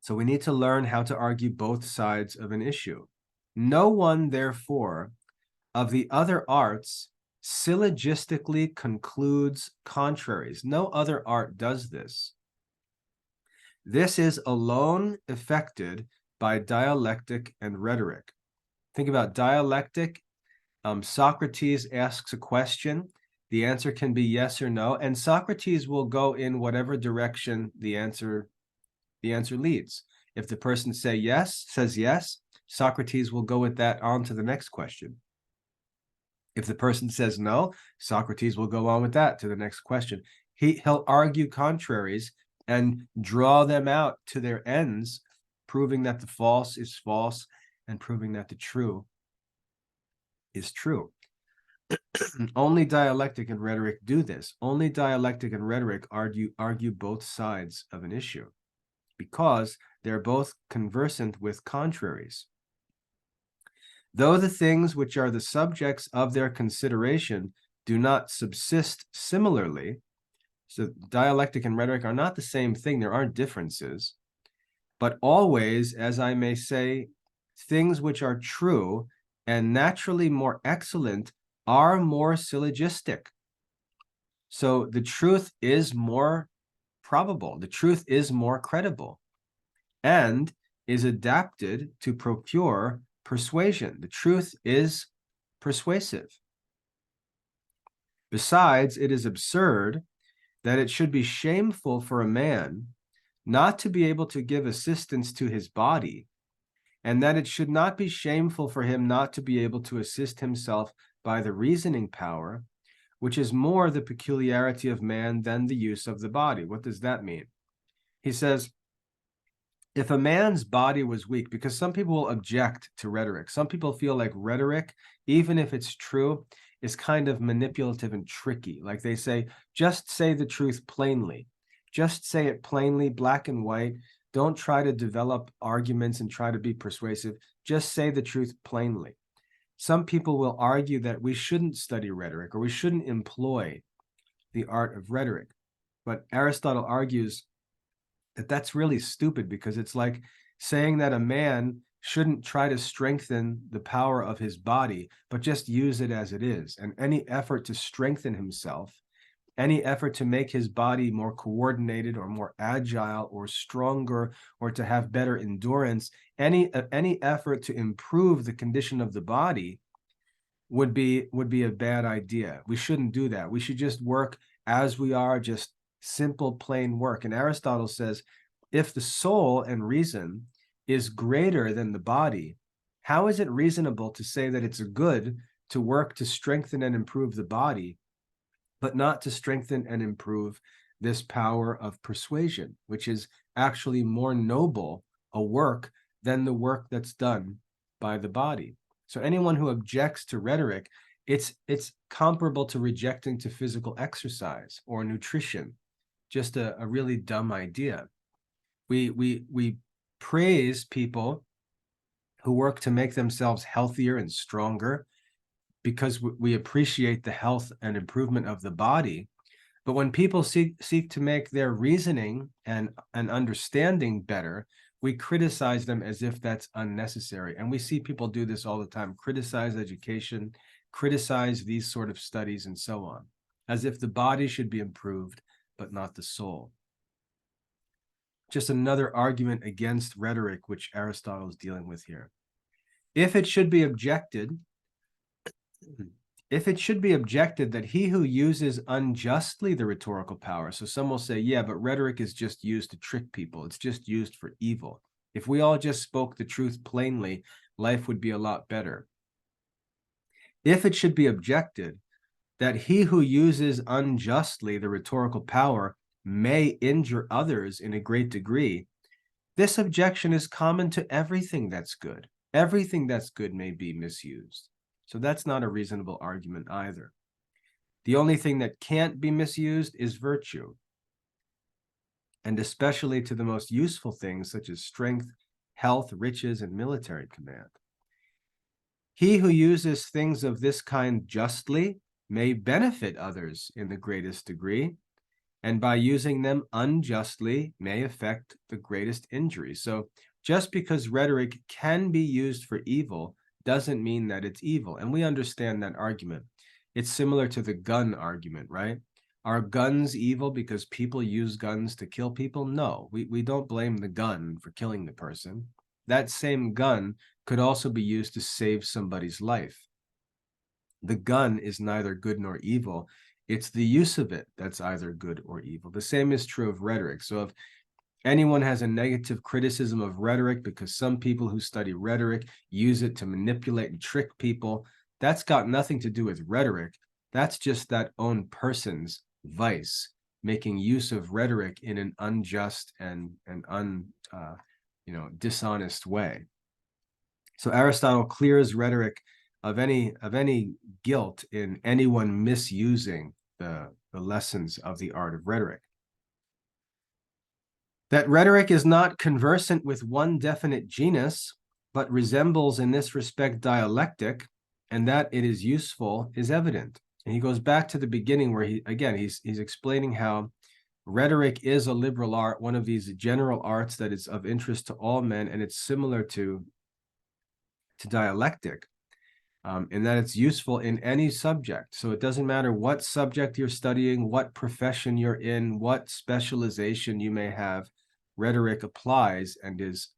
So we need to learn how to argue both sides of an issue. No one, therefore, of the other arts syllogistically concludes contraries. No other art does this. This is alone effected by dialectic and rhetoric. Think about dialectic. Socrates asks a question. The answer can be yes or no, and Socrates will go in whatever direction the answer leads. If the person says yes, Socrates will go with that on to the next question. If the person says no, Socrates will go on with that to the next question. He'll argue contraries and draw them out to their ends, proving that the false is false and proving that the true is true. Only dialectic and rhetoric do this. Only dialectic and rhetoric argue both sides of an issue, because they're both conversant with contraries. Though the things which are the subjects of their consideration do not subsist similarly, so dialectic and rhetoric are not the same thing, there are differences, but always, as I may say, things which are true and naturally more excellent are more syllogistic. So the truth is more probable, the truth is more credible, and is adapted to procure persuasion. The truth is persuasive. Besides, it is absurd that it should be shameful for a man not to be able to give assistance to his body, and that it should not be shameful for him not to be able to assist himself by the reasoning power, which is more the peculiarity of man than the use of the body. What does that mean? He says, if a man's body was weak, because some people will object to rhetoric. Some people feel like rhetoric, even if it's true, is kind of manipulative and tricky. Like they say, just say the truth plainly. Just say it plainly, black and white. Don't try to develop arguments and try to be persuasive. Just say the truth plainly. Some people will argue that we shouldn't study rhetoric or we shouldn't employ the art of rhetoric. But Aristotle argues that that's really stupid, because it's like saying that a man shouldn't try to strengthen the power of his body, but just use it as it is. And any effort to strengthen himself, any effort to make his body more coordinated or more agile or stronger or to have better endurance, any effort to improve the condition of the body would be a bad idea. We shouldn't do that. We should just work as we are, just simple, plain work. And Aristotle says, if the soul and reason is greater than the body, how is it reasonable to say that it's good to work to strengthen and improve the body, but not to strengthen and improve this power of persuasion, which is actually more noble a work than the work that's done by the body? So anyone who objects to rhetoric, it's comparable to rejecting to physical exercise or nutrition. Just a really dumb idea. We praise people who work to make themselves healthier and stronger because we appreciate the health and improvement of the body. But when people seek to make their reasoning and understanding better, we criticize them as if that's unnecessary. And we see people do this all the time, criticize education, criticize these sort of studies and so on, as if the body should be improved, but not the soul. Just another argument against rhetoric, which Aristotle is dealing with here. If it should be objected that he who uses unjustly the rhetorical power, so some will say, yeah, but rhetoric is just used to trick people. It's just used for evil. If we all just spoke the truth plainly, life would be a lot better. If it should be objected that he who uses unjustly the rhetorical power may injure others in a great degree, this objection is common to everything that's good. Everything that's good may be misused. So that's not a reasonable argument either. The only thing that can't be misused is virtue, and especially to the most useful things such as strength, health, riches, and military command. He who uses things of this kind justly may benefit others in the greatest degree, and by using them unjustly may effect the greatest injury. So just because rhetoric can be used for evil doesn't mean that it's evil. And we understand that argument. It's similar to the gun argument, right? Are guns evil because people use guns to kill people? No, we don't blame the gun for killing the person. That same gun could also be used to save somebody's life. The gun is neither good nor evil. It's the use of it that's either good or evil. The same is true of rhetoric. So if anyone has a negative criticism of rhetoric because some people who study rhetoric use it to manipulate and trick people, that's got nothing to do with rhetoric. That's just that own person's vice, making use of rhetoric in an unjust and dishonest way. So Aristotle clears rhetoric of any guilt in anyone misusing the lessons of the art of rhetoric. That rhetoric is not conversant with one definite genus, but resembles in this respect dialectic, and that it is useful is evident. And he goes back to the beginning where he's explaining how rhetoric is a liberal art, one of these general arts that is of interest to all men, and it's similar to dialectic. In that it's useful in any subject. So it doesn't matter what subject you're studying, what profession you're in, what specialization you may have, rhetoric applies and is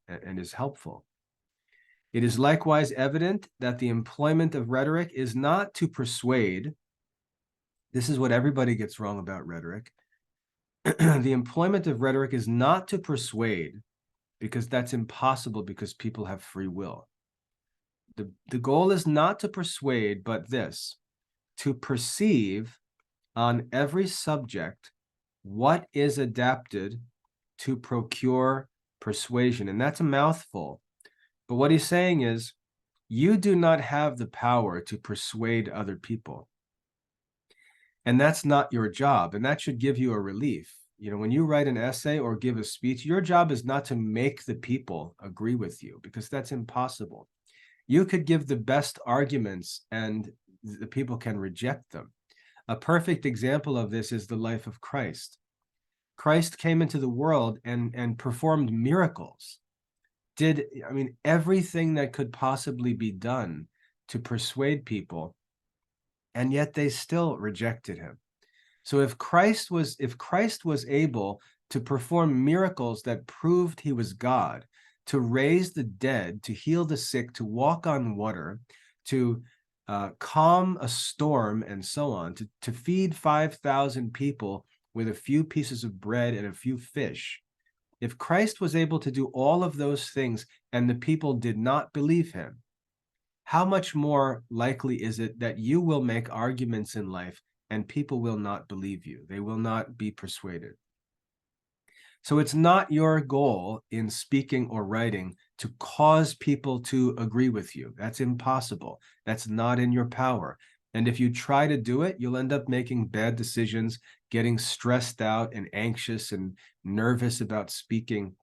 helpful. It is likewise evident that the employment of rhetoric is not to persuade. This is what everybody gets wrong about rhetoric. The employment of rhetoric is not to persuade, because that's impossible because people have free will. The goal is not to persuade, but this, to perceive on every subject what is adapted to procure persuasion. And that's a mouthful. But what he's saying is, you do not have the power to persuade other people. And that's not your job. And that should give you a relief. You know, when you write an essay or give a speech, your job is not to make the people agree with you, because that's impossible. You could give the best arguments and the people can reject them. A perfect example of this is the life of Christ. Christ came into the world and performed miracles, did everything that could possibly be done to persuade people, and yet they still rejected him. So if Christ was able to perform miracles that proved he was God, to raise the dead, to heal the sick, to walk on water, to calm a storm, and so on, to feed 5,000 people with a few pieces of bread and a few fish. If Christ was able to do all of those things and the people did not believe him, how much more likely is it that you will make arguments in life and people will not believe you? They will not be persuaded. So it's not your goal in speaking or writing to cause people to agree with you. That's impossible. That's not in your power. And if you try to do it, you'll end up making bad decisions, getting stressed out and anxious and nervous about speaking.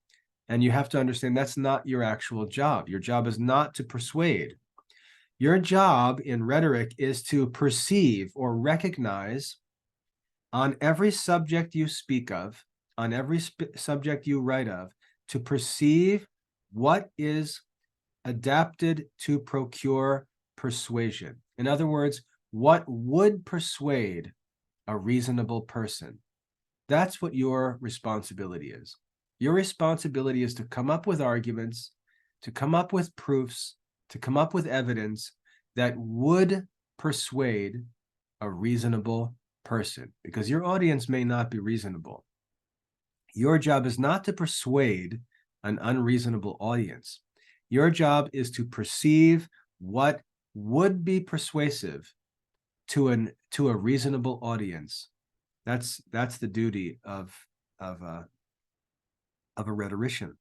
And you have to understand that's not your actual job. Your job is not to persuade. Your job in rhetoric is to perceive or recognize on every subject you speak of, on every subject you write of, to perceive what is adapted to procure persuasion. In other words, what would persuade a reasonable person. That's what your responsibility is. Your responsibility is to come up with arguments, to come up with proofs, to come up with evidence that would persuade a reasonable person, because your audience may not be reasonable. Your job is not to persuade an unreasonable audience. Your job is to perceive what would be persuasive to a reasonable audience. That's the duty of of a rhetorician.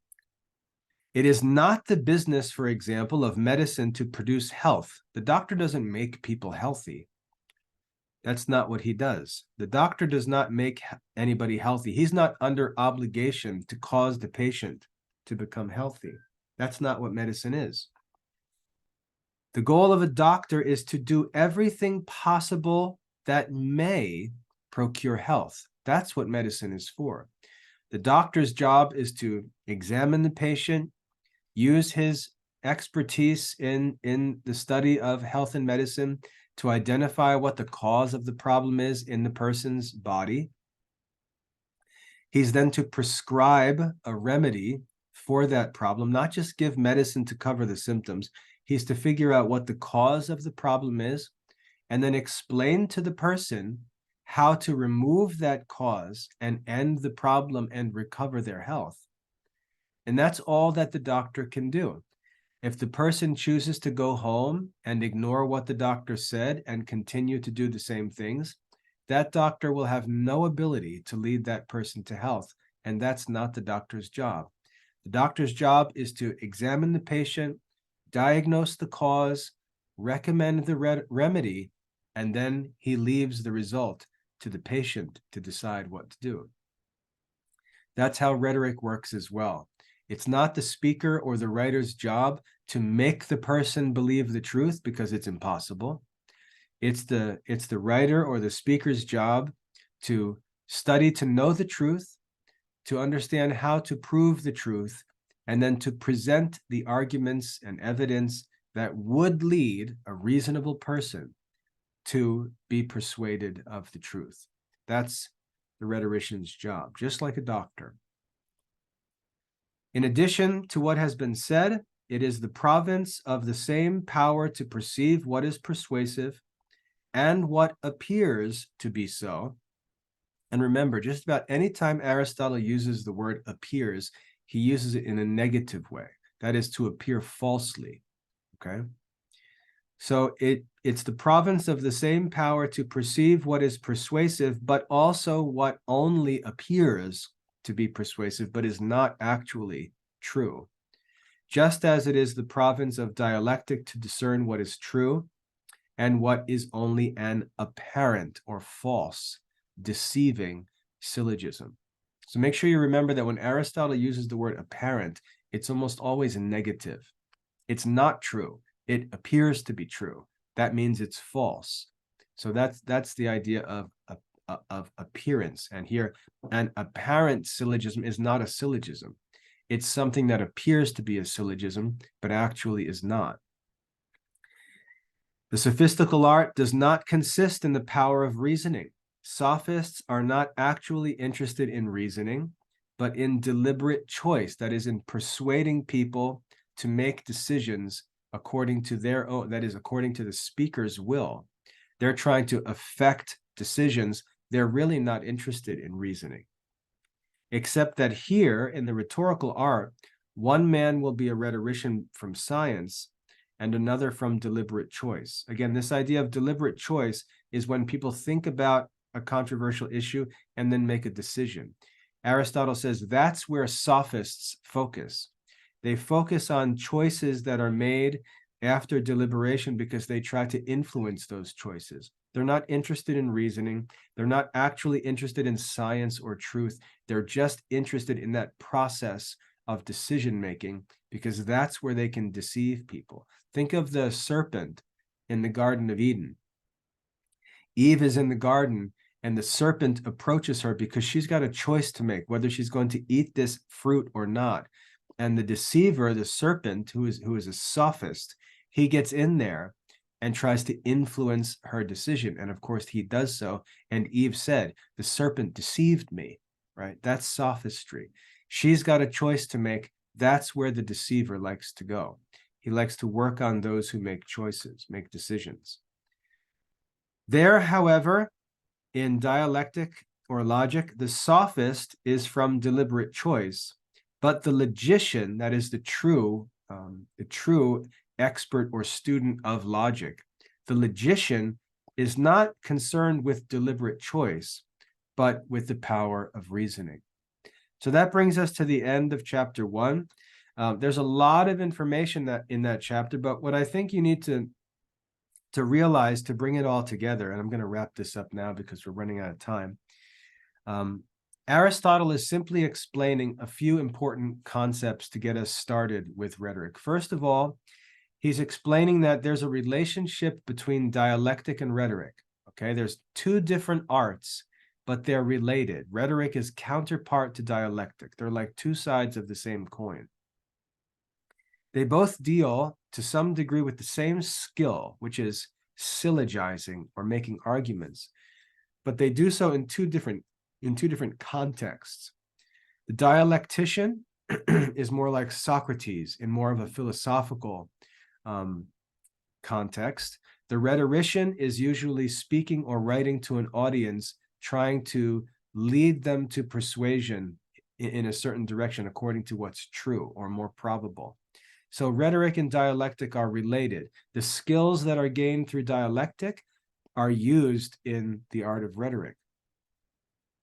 It is not the business, for example, of medicine to produce health. The doctor doesn't make people healthy. That's not what he does. The doctor does not make anybody healthy. He's not under obligation to cause the patient to become healthy. That's not what medicine is. The goal of a doctor is to do everything possible that may procure health. That's what medicine is for. The doctor's job is to examine the patient, use his expertise in the study of health and medicine to identify what the cause of the problem is in the person's body. He's then to prescribe a remedy for that problem, not just give medicine to cover the symptoms. He's to figure out what the cause of the problem is and then explain to the person how to remove that cause and end the problem and recover their health. And that's all that the doctor can do. If the person chooses to go home and ignore what the doctor said and continue to do the same things, that doctor will have no ability to lead that person to health. And that's not the doctor's job. The doctor's job is to examine the patient, diagnose the cause, recommend the remedy, and then he leaves the result to the patient to decide what to do. That's how rhetoric works as well. It's not the speaker or the writer's job to make the person believe the truth, because it's impossible. It's the writer or the speaker's job to study to know the truth, to understand how to prove the truth, and then to present the arguments and evidence that would lead a reasonable person to be persuaded of the truth. That's the rhetorician's job, just like a doctor. In addition to what has been said, it is the province of the same power to perceive what is persuasive and what appears to be so. And remember, just about any time Aristotle uses the word appears, he uses it in a negative way. That is, to appear falsely, okay? So it's the province of the same power to perceive what is persuasive, but also what only appears to be persuasive, but is not actually true. Just as it is the province of dialectic to discern what is true and what is only an apparent or false, deceiving syllogism. So make sure you remember that when Aristotle uses the word apparent, it's almost always a negative. It's not true. It appears to be true. That means it's false. So that's the idea of appearance. And here, an apparent syllogism is not a syllogism. It's something that appears to be a syllogism, but actually is not. The sophistical art does not consist in the power of reasoning. Sophists are not actually interested in reasoning, but in deliberate choice, that is, in persuading people to make decisions according to their own, that is, according to the speaker's will. They're trying to affect decisions. They're really not interested in reasoning. Except that here in the rhetorical art, one man will be a rhetorician from science and another from deliberate choice. Again, this idea of deliberate choice is when people think about a controversial issue and then make a decision. Aristotle says that's where sophists focus. They focus on choices that are made after deliberation because they try to influence those choices. They're not interested in reasoning. They're not actually interested in science or truth. They're just interested in that process of decision-making because that's where they can deceive people. Think of the serpent in the Garden of Eden. Eve is in the garden and the serpent approaches her because she's got a choice to make, whether she's going to eat this fruit or not. And the deceiver, the serpent, who is a sophist, he gets in there and tries to influence her decision. And of course, he does so. And Eve said, the serpent deceived me, right? That's sophistry. She's got a choice to make. That's where the deceiver likes to go. He likes to work on those who make choices, make decisions. There, however, in dialectic or logic, the sophist is from deliberate choice, but the logician, that is the true expert or student of logic, the logician is not concerned with deliberate choice, but with the power of reasoning. So that brings us to the end of chapter 1. There's a lot of information in that chapter, but what I think you need to realize, to bring it all together, and I'm going to wrap this up now because we're running out of time. Aristotle is simply explaining a few important concepts to get us started with rhetoric. First of all, he's explaining that there's a relationship between dialectic and rhetoric. Okay, there's two different arts, but they're related. Rhetoric is counterpart to dialectic. They're like two sides of the same coin. They both deal to some degree with the same skill, which is syllogizing or making arguments, but they do so in two different contexts. The dialectician is more like Socrates in more of a philosophical context. The rhetorician is usually speaking or writing to an audience, trying to lead them to persuasion in a certain direction according to what's true or more probable. So rhetoric and dialectic are related. The skills that are gained through dialectic are used in the art of rhetoric.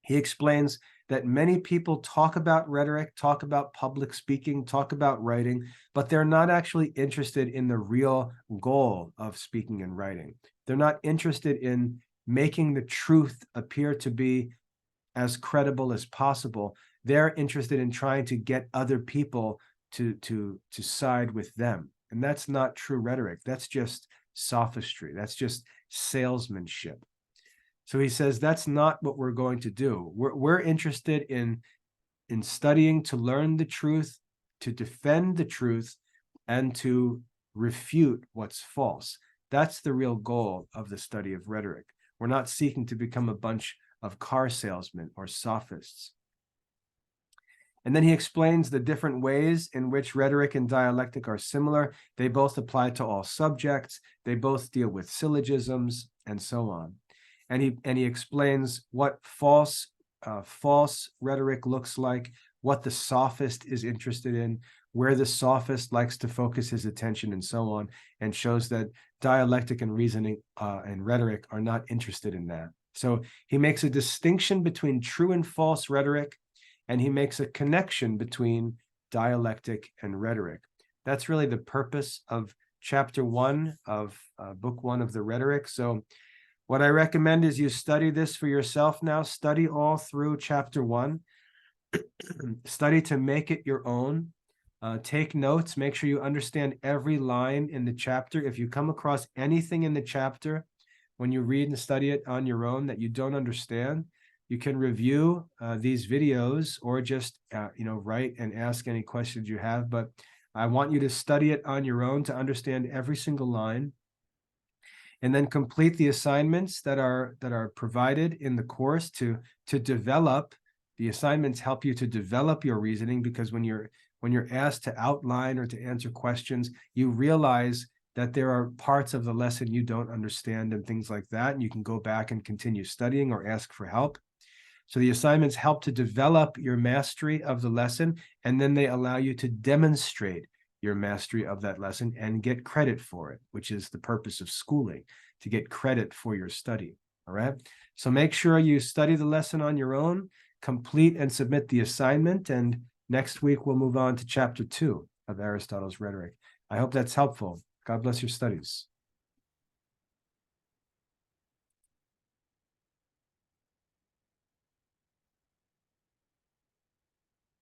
He explains that many people talk about rhetoric, talk about public speaking, talk about writing, but they're not actually interested in the real goal of speaking and writing. They're not interested in making the truth appear to be as credible as possible. They're interested in trying to get other people to side with them. And that's not true rhetoric. That's just sophistry. That's just salesmanship. So he says that's not what we're going to do. We're interested in studying to learn the truth, to defend the truth, and to refute what's false. That's the real goal of the study of rhetoric. We're not seeking to become a bunch of car salesmen or sophists. And then he explains the different ways in which rhetoric and dialectic are similar. They both apply to all subjects. They both deal with syllogisms and so on. And he explains what false rhetoric looks like, what the sophist is interested in, where the sophist likes to focus his attention, and so on, and shows that dialectic and reasoning and rhetoric are not interested in that. So he makes a distinction between true and false rhetoric, and he makes a connection between dialectic and rhetoric. That's really the purpose of chapter 1 of book 1 of the Rhetoric. So what I recommend is you study this for yourself now. Study all through chapter 1. Study to make it your own. Take notes. Make sure you understand every line in the chapter. If you come across anything in the chapter when you read and study it on your own that you don't understand, you can review these videos or just write and ask any questions you have. But I want you to study it on your own to understand every single line, and then complete the assignments that are provided in the course to develop. The assignments help you to develop your reasoning, because when you're asked to outline or to answer questions, you realize that there are parts of the lesson you don't understand and things like that, and you can go back and continue studying or ask for help. So the assignments help to develop your mastery of the lesson, and then they allow you to demonstrate your mastery of that lesson and get credit for it, which is the purpose of schooling, to get credit for your study. All right. So make sure you study the lesson on your own, complete and submit the assignment, and next week we'll move on to chapter 2 of Aristotle's Rhetoric. I hope that's helpful. God bless your studies.